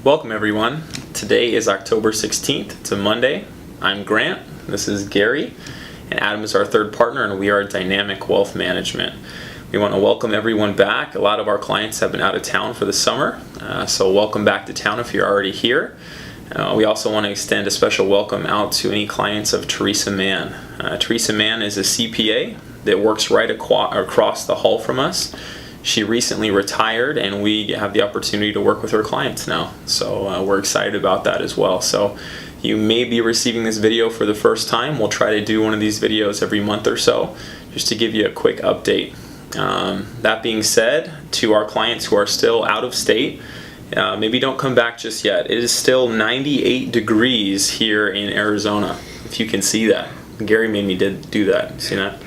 Welcome everyone. Today is October 16th. It's a Monday. I'm Grant. This is Gary. And Adam is our third partner, and we are Dynamic Wealth Management. We want to welcome everyone back. A lot of our clients have been out of town for the summer, so welcome back to town if you're already here. We also want to extend a special welcome out to any clients of Teresa Mann. Teresa Mann is a CPA that works right across the hall from us. She recently retired, and we have the opportunity to work with her clients now. So we're excited about that as well. So you may be receiving this video for the first time. We'll try to do one of these videos every month or so, just to give you a quick update. That being said, to our clients who are still out of state, maybe don't come back just yet. It is still 98 degrees here in Arizona, if you can see that. Gary made me do that. See that?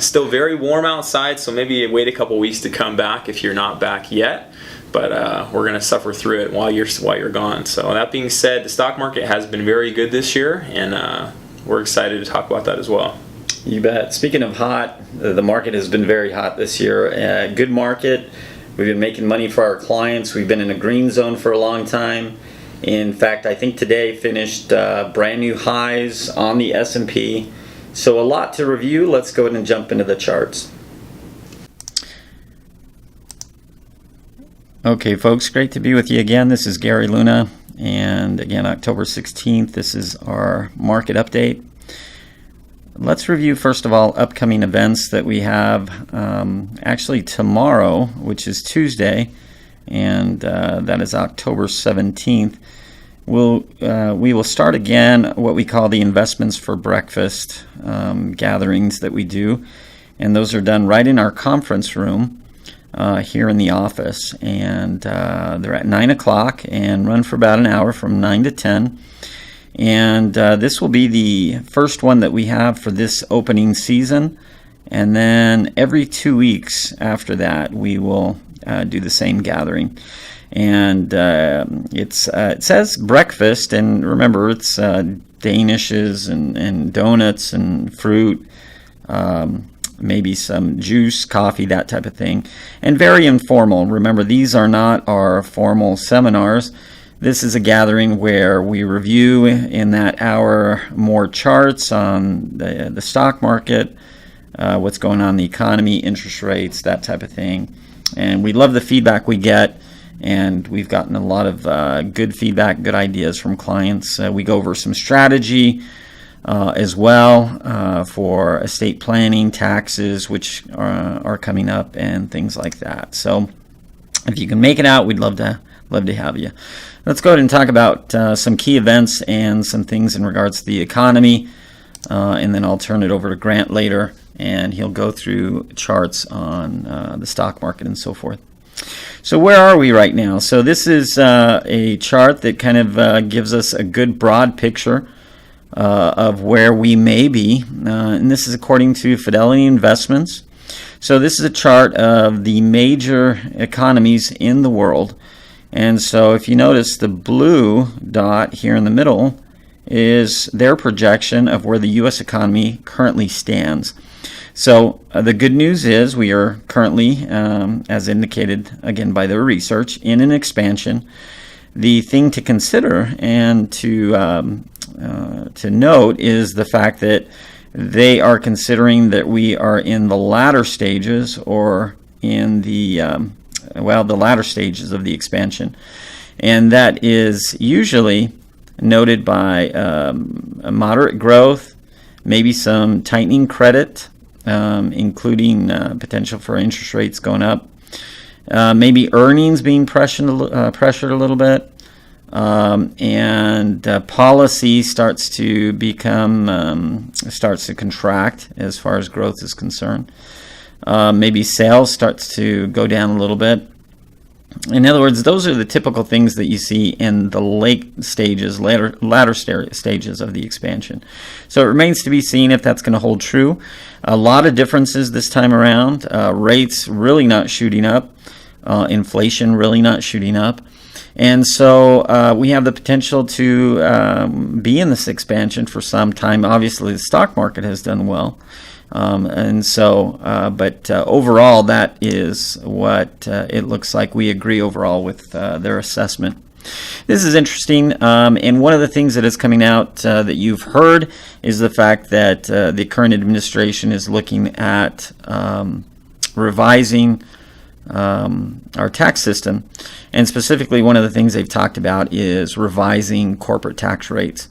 Still very warm outside, so maybe wait a couple weeks to come back if you're not back yet. But we're going to suffer through it while you're gone. So that being said, the stock market has been very good this year, and we're excited to talk about that as well. You bet. Speaking of hot, the market has been very hot this year. Good market. We've been making money for our clients. We've been in a green zone for a long time. In fact, I think today finished brand new highs on the S&P. So a lot to review. Let's go ahead and jump into the charts. Okay, folks, great to be with you again. This is Gary Luna, and again, October 16th, this is our market update. Let's review, first of all, upcoming events that we have actually tomorrow, which is Tuesday, and that is October 17th. We will start again what we call the Investments for Breakfast gatherings that we do, and those are done right in our conference room here in the office, and they're at 9 o'clock and run for about an hour from 9 to 10. And this will be the first one that we have for this opening season, and then every 2 weeks after that we will do the same gathering. And it says breakfast, and remember it's danishes and donuts and fruit, maybe some juice, coffee, that type of thing, and very informal. Remember, these are not our formal seminars. This is a gathering where we review in that hour more charts on the stock market, what's going on in the economy, interest rates, that type of thing. And we love the feedback we get, and we've gotten a lot of good feedback, good ideas from clients. We go over some strategy as well for estate planning, taxes, which are coming up, and things like that. So if you can make it out, we'd love to have you. Let's go ahead and talk about some key events and some things in regards to the economy, and then I'll turn it over to Grant later, and he'll go through charts on the stock market and so forth. So where are we right now? So this is a chart that kind of gives us a good broad picture of where we may be, and this is according to Fidelity Investments. So this is a chart of the major economies in the world. And so if you notice, the blue dot here in the middle is their projection of where the U.S. economy currently stands. So the good news is we are currently, as indicated again by their research, in an expansion. The thing to consider and to note is the fact that they are considering that we are in the latter stages, or in the latter stages of the expansion, and that is usually noted by a moderate growth, maybe some tightening credit, including potential for interest rates going up, maybe earnings being pressured a little bit, and policy starts to contract as far as growth is concerned. Maybe sales starts to go down a little bit. In other words, those are the typical things that you see in the latter stages of the expansion. So it remains to be seen if that's going to hold true. A lot of differences this time around. Rates really not shooting up. Inflation really not shooting up. And so we have the potential to be in this expansion for some time. Obviously, the stock market has done well. But overall, that is what it looks like. We agree overall with their assessment. this is interesting, and one of the things that is coming out that you've heard is the fact that the current administration is looking at revising our tax system, and specifically one of the things they've talked about is revising corporate tax rates.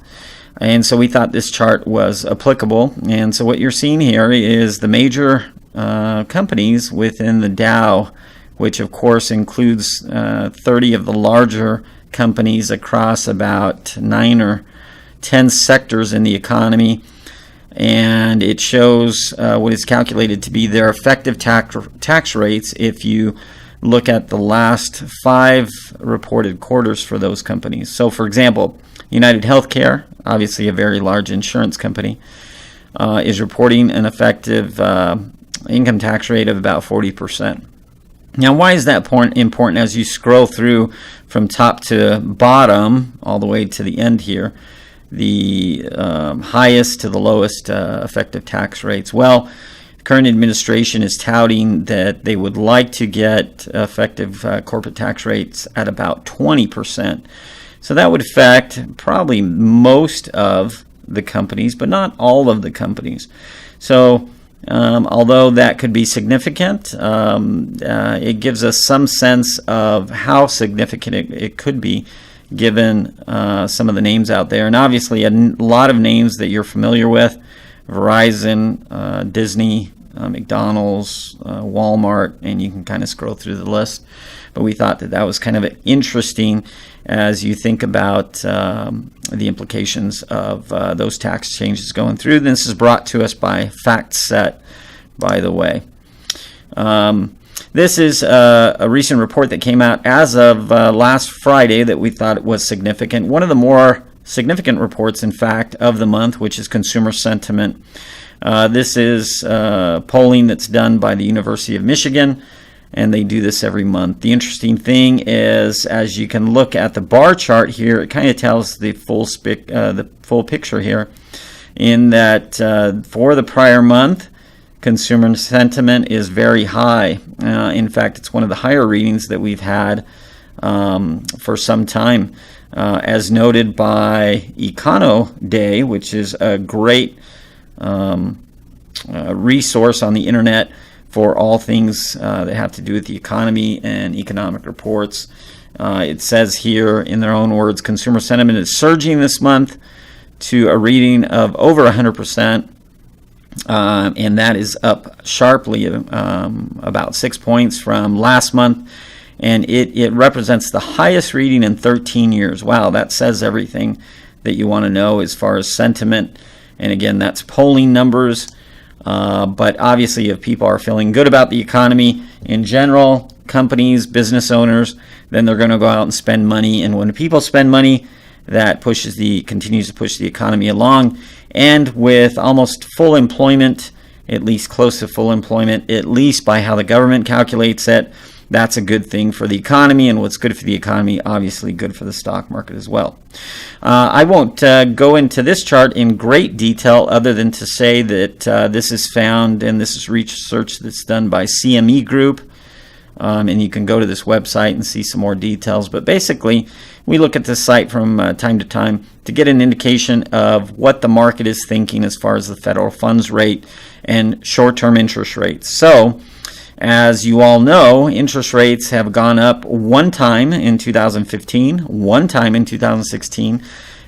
And so we thought this chart was applicable. And so what you're seeing here is the major companies within the Dow, which of course includes 30 of the larger companies across about 9 or 10 sectors in the economy. And it shows what is calculated to be their effective tax rates if you look at the last 5 reported quarters for those companies. So for example, United Healthcare, obviously a very large insurance company, is reporting an effective income tax rate of about 40%. Now, why is that important as you scroll through from top to bottom, all the way to the end here, the highest to the lowest effective tax rates? Well, the current administration is touting that they would like to get effective corporate tax rates at about 20%. So that would affect probably most of the companies, but not all of the companies. So although that could be significant, it gives us some sense of how significant it could be given some of the names out there. And obviously a lot of names that you're familiar with: Verizon, Disney, McDonald's, Walmart, and you can kind of scroll through the list. But we thought that was kind of interesting as you think about the implications of those tax changes going through. This is brought to us by FactSet, by the way. This is a recent report that came out as of last Friday that we thought was significant. One of the more significant reports, in fact, of the month, which is consumer sentiment. This is polling that's done by the University of Michigan, and they do this every month. The interesting thing is, as you can look at the bar chart here, it kind of tells the full picture here, in that for the prior month, consumer sentiment is very high. In fact, it's one of the higher readings that we've had for some time, as noted by EconoDay, which is a great resource on the internet for all things that have to do with the economy and economic reports. It says here, in their own words, consumer sentiment is surging this month to a reading of over 100%, and that is up sharply about 6 points from last month, and it represents the highest reading in 13 years. Wow, that says everything that you want to know as far as sentiment. And again, that's polling numbers. But obviously, if people are feeling good about the economy in general, companies, business owners, then they're going to go out and spend money. And when people spend money, that continues to push the economy along. And with almost full employment, at least close to full employment, at least by how the government calculates it, that's a good thing for the economy. And what's good for the economy, obviously good for the stock market as well. I won't go into this chart in great detail, other than to say that this is found, and this is research that's done by CME Group. And you can go to this website and see some more details. But basically, we look at this site from time to time to get an indication of what the market is thinking as far as the federal funds rate and short-term interest rates. So, as you all know, interest rates have gone up one time in 2015, one time in 2016,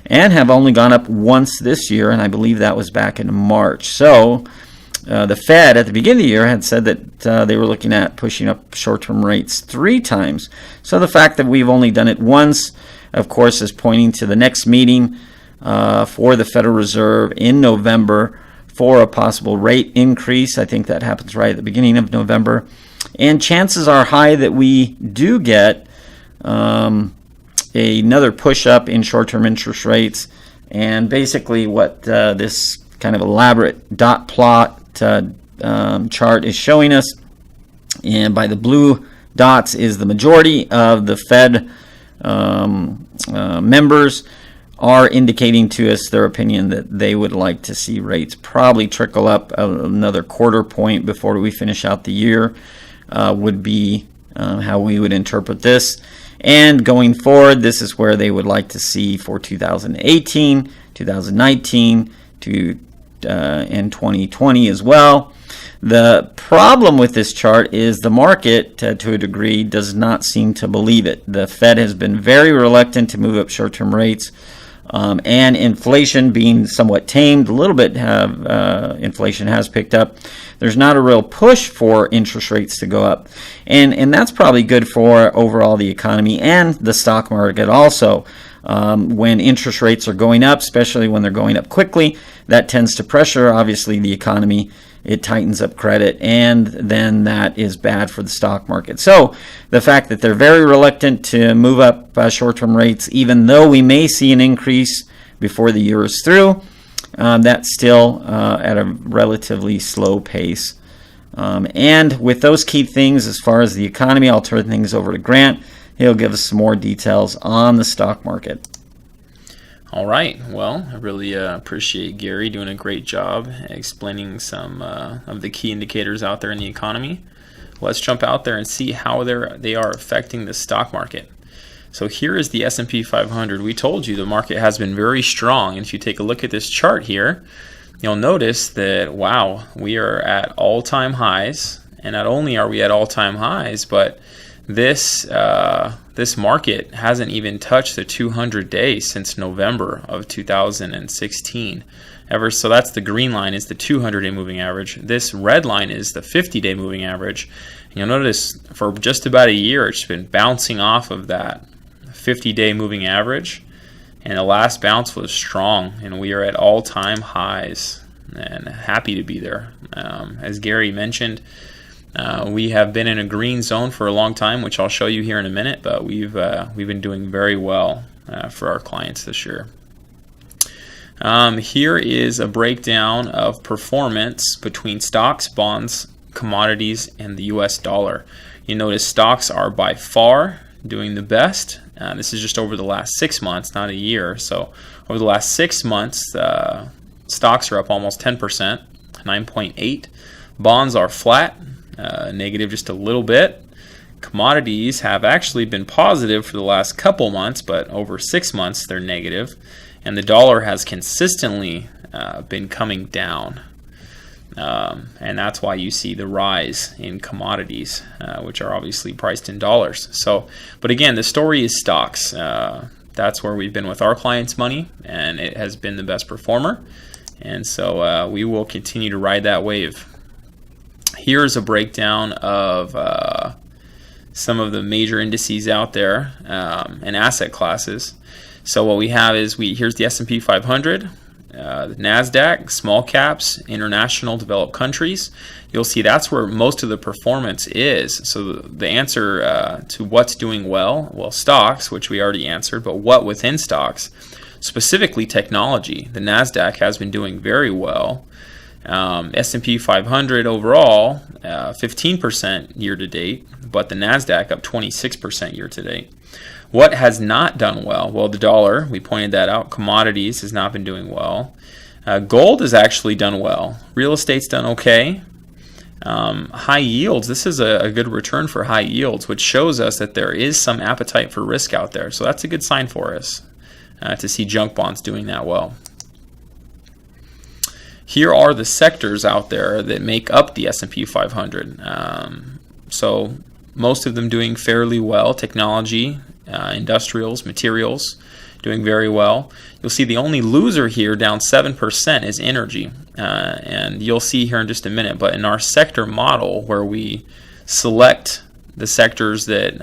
and have only gone up once this year, and I believe that was back in March. So the Fed at the beginning of the year had said that they were looking at pushing up short-term rates 3 times. So the fact that we've only done it once, of course, is pointing to the next meeting for the Federal Reserve in November for a possible rate increase. I think that happens right at the beginning of November. And chances are high that we do get another push up in short-term interest rates. And basically what this kind of elaborate dot plot chart is showing us, and by the blue dots is the majority of the Fed members are indicating to us their opinion that they would like to see rates probably trickle up another quarter point before we finish out the year, would be how we would interpret this. And going forward, this is where they would like to see for 2018, 2019, and 2020 as well. The problem with this chart is the market, to a degree, does not seem to believe it. The Fed has been very reluctant to move up short-term rates, and inflation being somewhat tamed. A little bit inflation has picked up. There's not a real push for interest rates to go up, and that's probably good for overall the economy and the stock market also. When interest rates are going up, especially when they're going up quickly, that tends to pressure, obviously, the economy. It tightens up credit, and then that is bad for the stock market. So the fact that they're very reluctant to move up short-term rates, even though we may see an increase before the year is through, that's still at a relatively slow pace. And with those key things as far as the economy, I'll turn things over to Grant. He'll give us some more details on the stock market. All right. Well, I really appreciate Gary doing a great job explaining some of the key indicators out there in the economy. Let's jump out there and see how they are affecting the stock market. So here is the S&P 500. We told you the market has been very strong. And if you take a look at this chart here, you'll notice that, wow, we are at all-time highs. And not only are we at all-time highs, but this market hasn't even touched the 200 days since November of 2016. So that's the green line is the 200-day moving average. This red line is the 50-day moving average. And you'll notice for just about a year it's been bouncing off of that 50-day moving average, and the last bounce was strong, and we are at all-time highs, and happy to be there. As Gary mentioned, we have been in a green zone for a long time, which I'll show you here in a minute, but we've been doing very well for our clients this year. Here is a breakdown of performance between stocks, bonds, commodities, and the US dollar. You notice stocks are by far doing the best. This is just over the last 6 months, not a year. So over the last 6 months, stocks are up almost 10%, 9.8. Bonds are flat, negative just a little bit. Commodities have actually been positive for the last couple months, but over 6 months they're negative. And the dollar has consistently been coming down. And that's why you see the rise in commodities, which are obviously priced in dollars. So, but again, the story is stocks. That's where we've been with our clients' money, and it has been the best performer. And so we will continue to ride that wave. Here's a breakdown of some of the major indices out there and asset classes. So what we have is here's the S&P 500, the NASDAQ, small caps, international developed countries. You'll see that's where most of the performance is. So the answer to what's doing well, stocks, which we already answered, but what within stocks? Specifically technology. The NASDAQ has been doing very well. S&P 500 overall, 15% year to date, but the NASDAQ up 26% year to date. What has not done well? Well, the dollar, we pointed that out. Commodities has not been doing well. Gold has actually done well. Real estate's done okay. High yields, this is a good return for high yields, which shows us that there is some appetite for risk out there. So that's a good sign for us to see junk bonds doing that well. Here are the sectors out there that make up the S&P 500. So most of them doing fairly well. Technology, industrials, materials, doing very well. You'll see the only loser here, down 7%, is energy. And you'll see here in just a minute, but in our sector model where we select the sectors that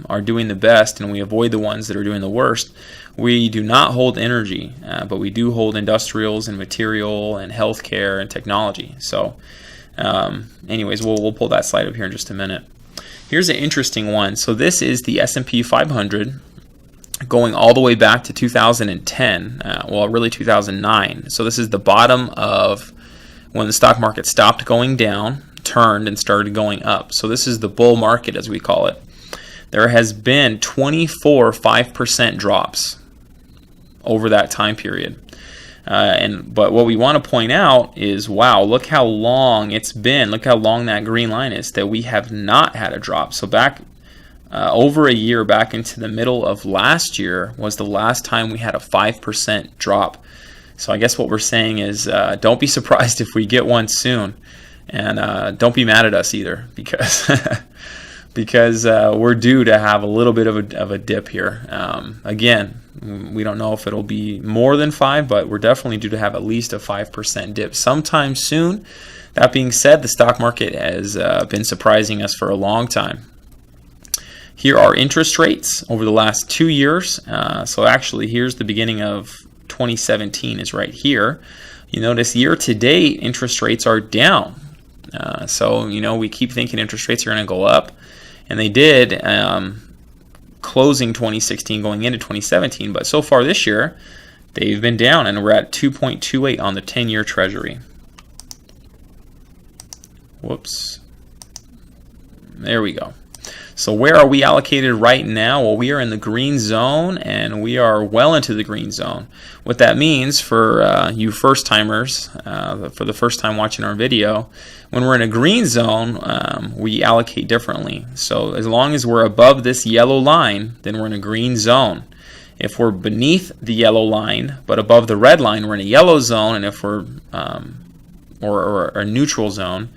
are doing the best and we avoid the ones that are doing the worst, we do not hold energy, but we do hold industrials and material and healthcare and technology. So anyways, we'll pull that slide up here in just a minute. Here's an interesting one. So this is the S&P 500 going all the way back to 2010, well, really 2009. So this is the bottom of when the stock market stopped going down, turned, and started going up. So this is the bull market, as we call it. There has been 24 5% drops over that time period. But what we want to point out is, wow, look how long it's been. Look how long that green line is that we have not had a drop. So back over a year back into the middle of last year was the last time we had a 5% drop. So I guess what we're saying is don't be surprised if we get one soon, and don't be mad at us either, because because we're due to have a little bit of a dip here. Again, we don't know if it'll be more than 5, but we're definitely due to have at least a 5% dip sometime soon. That being said, the stock market has been surprising us for a long time. Here are interest rates over the last 2 years. So actually, here's the beginning of 2017 is right here. You notice year to date, interest rates are down. So, we keep thinking interest rates are going to go up, and they did closing 2016 going into 2017. But so far this year, they've been down, and we're at 2.28 on the 10-year Treasury. Whoops. There we go. So where are we allocated right now? Well, we are in the green zone, and we are well into the green zone. What that means for you first-timers, for the first time watching our video, when we're in a green zone, we allocate differently. So as long as we're above this yellow line, then we're in a green zone. If we're beneath the yellow line, but above the red line, we're in a yellow zone, and if we're or a neutral zone.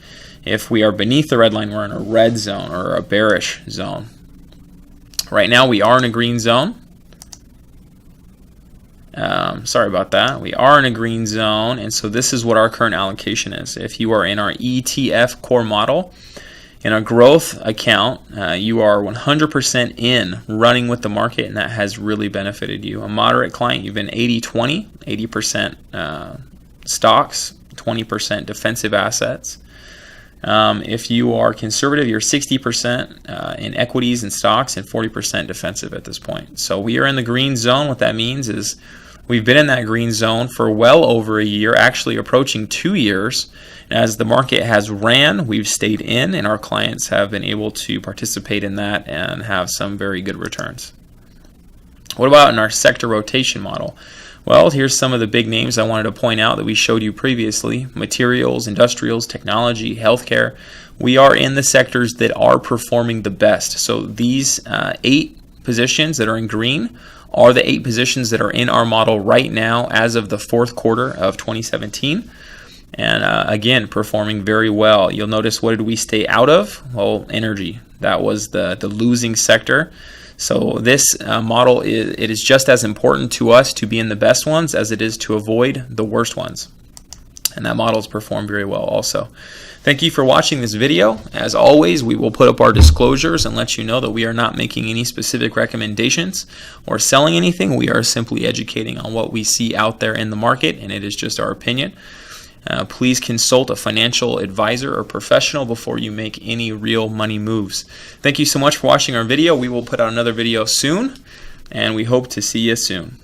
If we are beneath the red line, we're in a red zone or a bearish zone. Right now, we are in a green zone. Sorry about that. We are in a green zone, and so this is what our current allocation is. If you are in our ETF core model, in a growth account, you are 100% in, running with the market, and that has really benefited you. A moderate client, you've been 80-20, 80% stocks, 20% defensive assets. If you are conservative, you're 60% in equities and stocks and 40% defensive at this point. So we are in the green zone. What that means is we've been in that green zone for well over a year, actually approaching 2 years. As the market has ran, we've stayed in, and our clients have been able to participate in that and have some very good returns. What about in our sector rotation model? Well, here's some of the big names I wanted to point out that we showed you previously: materials, industrials, technology, healthcare. We are in the sectors that are performing the best. So these 8 positions that are in green are the 8 positions that are in our model right now as of the 4th quarter of 2017. And again, performing very well. You'll notice, what did we stay out of? Well, energy. That was the losing sector. So this model, it is just as important to us to be in the best ones as it is to avoid the worst ones. And that model has performed very well also. Thank you for watching this video. As always, we will put up our disclosures and let you know that we are not making any specific recommendations or selling anything. We are simply educating on what we see out there in the market, and it is just our opinion. Please consult a financial advisor or professional before you make any real money moves. Thank you so much for watching our video. We will put out another video soon, and we hope to see you soon.